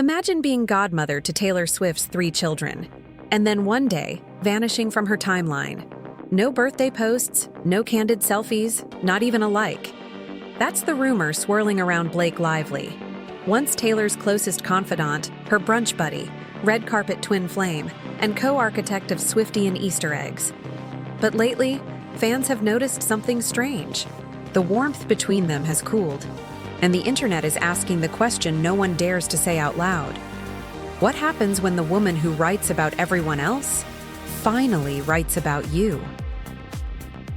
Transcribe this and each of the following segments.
Imagine being godmother to Taylor Swift's 3 children, and then one day, vanishing from her timeline. No birthday posts, no candid selfies, not even a like. That's the rumor swirling around Blake Lively. Once Taylor's closest confidant, her brunch buddy, red carpet twin flame, and co-architect of Swiftian Easter eggs. But lately, fans have noticed something strange. The warmth between them has cooled, and the internet is asking the question no one dares to say out loud. What happens when the woman who writes about everyone else finally writes about you?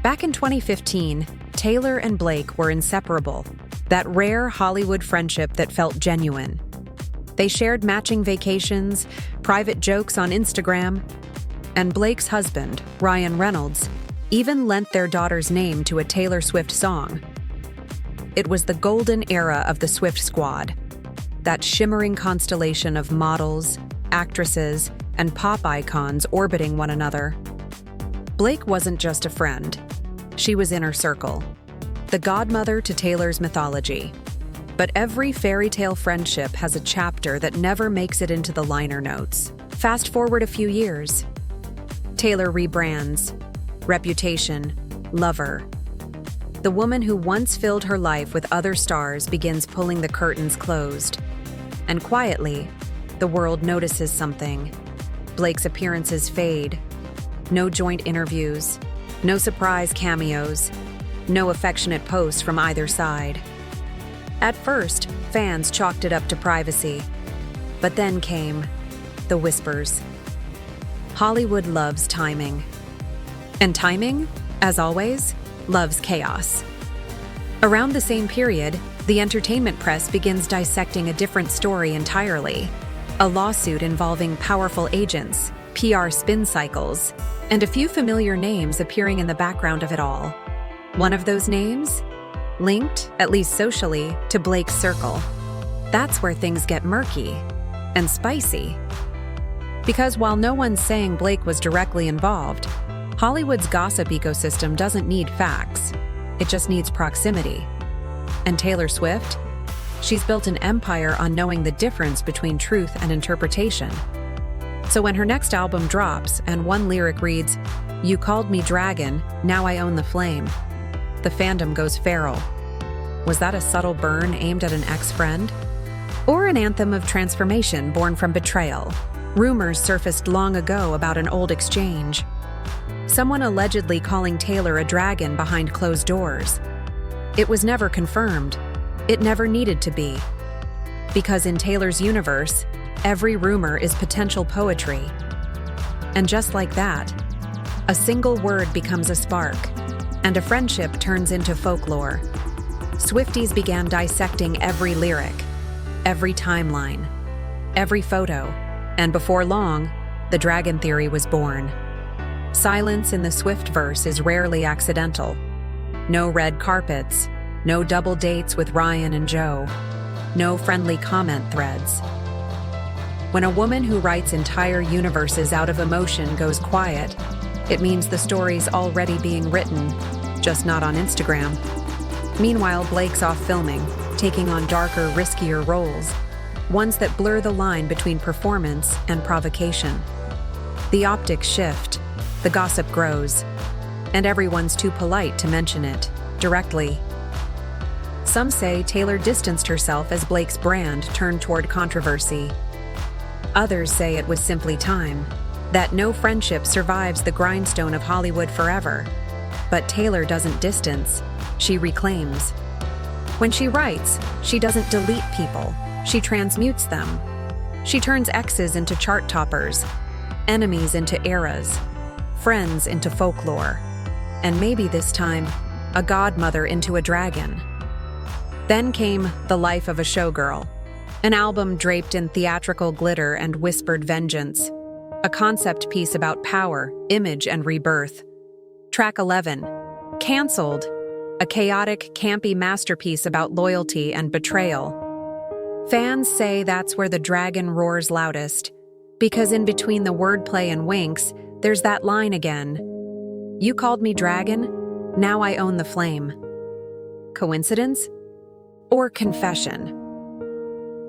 Back in 2015, Taylor and Blake were inseparable, that rare Hollywood friendship that felt genuine. They shared matching vacations, private jokes on Instagram, and Blake's husband, Ryan Reynolds, even lent their daughter's name to a Taylor Swift song. It was the golden era of the Swift Squad, that shimmering constellation of models, actresses, and pop icons orbiting one another. Blake wasn't just a friend. She was inner circle, the godmother to Taylor's mythology. But every fairy tale friendship has a chapter that never makes it into the liner notes. Fast forward a few years. Taylor rebrands. Reputation. Lover. The woman who once filled her life with other stars begins pulling the curtains closed. And quietly, the world notices something. Blake's appearances fade. No joint interviews. No surprise cameos. No affectionate posts from either side. At first, fans chalked it up to privacy. But then came the whispers. Hollywood loves timing. And timing, as always, loves chaos. Around the same period, the entertainment press begins dissecting a different story entirely. A lawsuit involving powerful agents, PR spin cycles, and a few familiar names appearing in the background of it all. One of those names? Linked, at least socially, to Blake's circle. That's where things get murky and spicy. Because while no one's saying Blake was directly involved, Hollywood's gossip ecosystem doesn't need facts. It just needs proximity. And Taylor Swift? She's built an empire on knowing the difference between truth and interpretation. So when her next album drops and one lyric reads, "You called me dragon, now I own the flame," the fandom goes feral. Was that a subtle burn aimed at an ex-friend? Or an anthem of transformation born from betrayal? Rumors surfaced long ago about an old exchange. Someone allegedly calling Taylor a dragon behind closed doors. It was never confirmed. It never needed to be. Because in Taylor's universe, every rumor is potential poetry. And just like that, a single word becomes a spark, and a friendship turns into folklore. Swifties began dissecting every lyric, every timeline, every photo, and before long, the dragon theory was born. Silence in the Swift verse is rarely accidental. No red carpets, no double dates with Ryan and Joe, no friendly comment threads. When a woman who writes entire universes out of emotion goes quiet, it means the story's already being written, just not on Instagram. Meanwhile, Blake's off filming, taking on darker, riskier roles, ones that blur the line between performance and provocation. The optics shift, the gossip grows, and everyone's too polite to mention it directly. Some say Taylor distanced herself as Blake's brand turned toward controversy. Others say it was simply time, that no friendship survives the grindstone of Hollywood forever. But Taylor doesn't distance, she reclaims. When she writes, she doesn't delete people, she transmutes them. She turns exes into chart toppers, enemies into eras, friends into folklore, and maybe this time, a godmother into a dragon. Then came The Life of a Showgirl, an album draped in theatrical glitter and whispered vengeance, a concept piece about power, image, and rebirth. Track 11, Cancelled, a chaotic, campy masterpiece about loyalty and betrayal. Fans say that's where the dragon roars loudest, because in between the wordplay and winks, there's that line again. You called me dragon, now I own the flame. Coincidence? Or confession?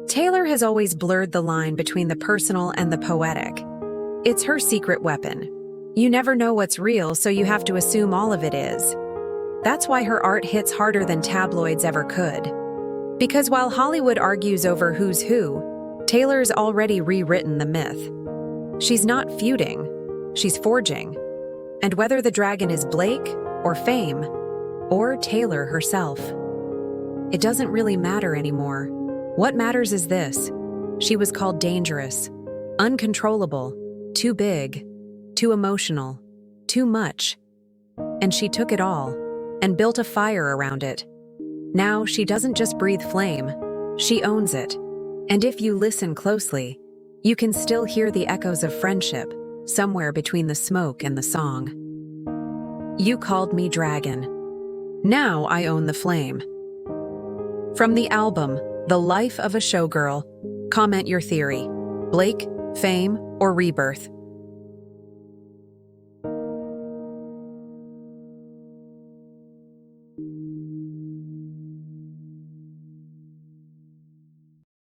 Taylor has always blurred the line between the personal and the poetic. It's her secret weapon. You never know what's real, so you have to assume all of it is. That's why her art hits harder than tabloids ever could. Because while Hollywood argues over who's who, Taylor's already rewritten the myth. She's not feuding, she's forging. And whether the dragon is Blake, or Fame, or Taylor herself, it doesn't really matter anymore. What matters is this: she was called dangerous, uncontrollable, too big, too emotional, too much. And she took it all, and built a fire around it. Now she doesn't just breathe flame, she owns it. And if you listen closely, you can still hear the echoes of friendship, somewhere between the smoke and the song. You called me dragon. Now I own the flame. From the album, The Life of a Showgirl, comment your theory: Blake, Fame, or Rebirth?